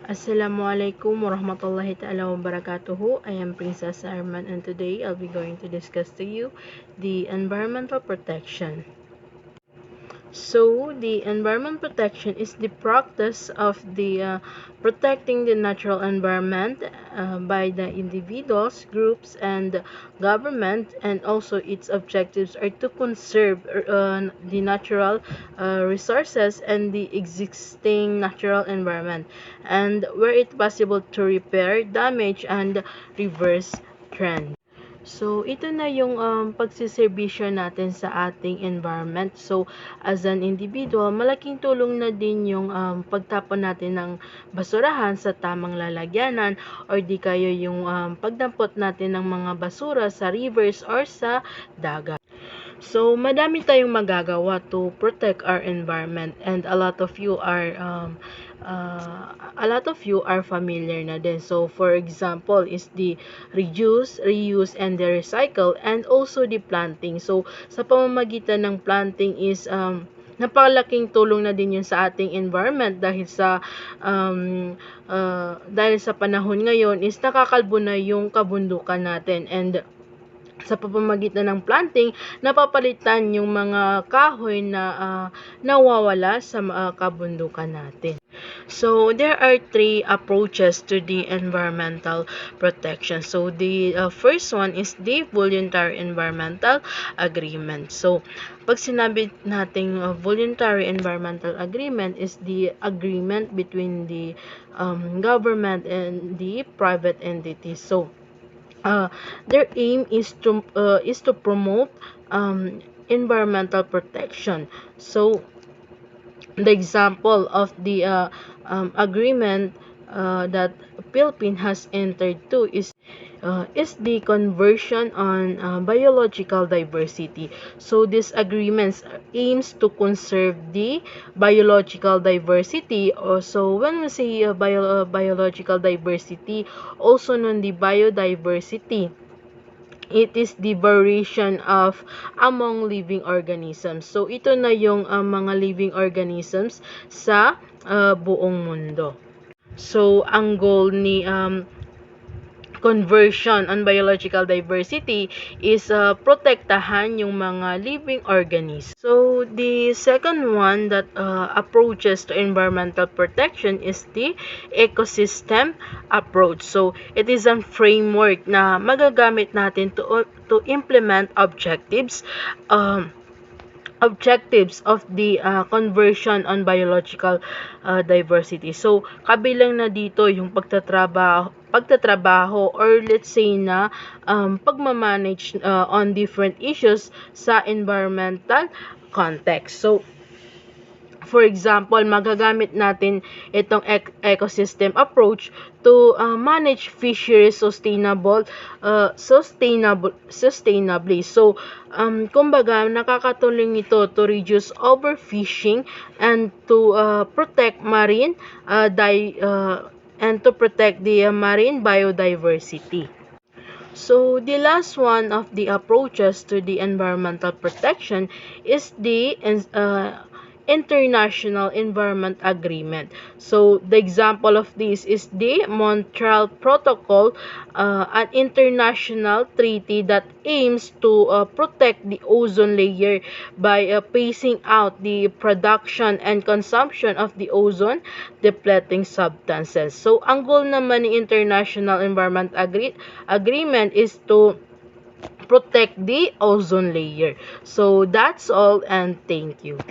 Assalamualaikum warahmatullahi ta'ala wabarakatuh. I am Princess Arman and today I'll be going to discuss to you the environmental protection. So, the environment protection is the practice of protecting the natural environment by the individuals, groups, and government, and also its objectives are to conserve the natural resources and the existing natural environment, and where it possible to repair damage and reverse trend. So, ito na yung pagsiservisyo natin sa ating environment. So, as an individual, malaking tulong na din yung pagtapon natin ng basurahan sa tamang lalagyanan or di kayo yung pagdampot natin ng mga basura sa rivers or sa dagat. So, madami tayong magagawa to protect our environment, and a lot of you are familiar na din. So, for example, is the reduce, reuse, and the recycle, and also the planting. So, sa pamamagitan ng planting is napakalaking tulong na din yun sa ating environment dahil sa panahon ngayon is nakakalbo na yung kabundukan natin, and sa pamamagitan ng planting, napapalitan yung mga kahoy na nawawala sa kabundukan natin. So, there are three approaches to the environmental protection. So, the first one is the voluntary environmental agreement. So, pag sinabi nating voluntary environmental agreement is the agreement between the government and the private entities. So, their aim is to promote environmental protection. So, the example of the agreement that Philippines has entered to is the Convention on Biological Diversity. So, this agreement aims to conserve the biological diversity. So, when we say biological diversity, also known the biodiversity, it is the variation of among living organisms. So, ito na yung mga living organisms sa buong mundo. So, ang goal ni Convention on Biological Diversity is protektahan yung mga living organisms. So, the second one that approaches to environmental protection is the ecosystem approach. So, it is a framework na magagamit natin to implement objectives of the Convention on Biological Diversity. So, kabilang na dito yung pagtatrabaho or let's say na pagmamanage on different issues sa environmental context. So, for example, magagamit natin itong ecosystem approach to manage fisheries sustainably. So, kumbaga, nakakatulong ito to reduce overfishing and to protect the marine biodiversity. So, the last one of the approaches to the environmental protection is the International Environment Agreement. So, the example of this is the Montreal Protocol, an international treaty that aims to protect the ozone layer by phasing out the production and consumption of the ozone depleting substances. So, ang goal naman ni International Environment Agreement is to protect the ozone layer. So, that's all, and thank you.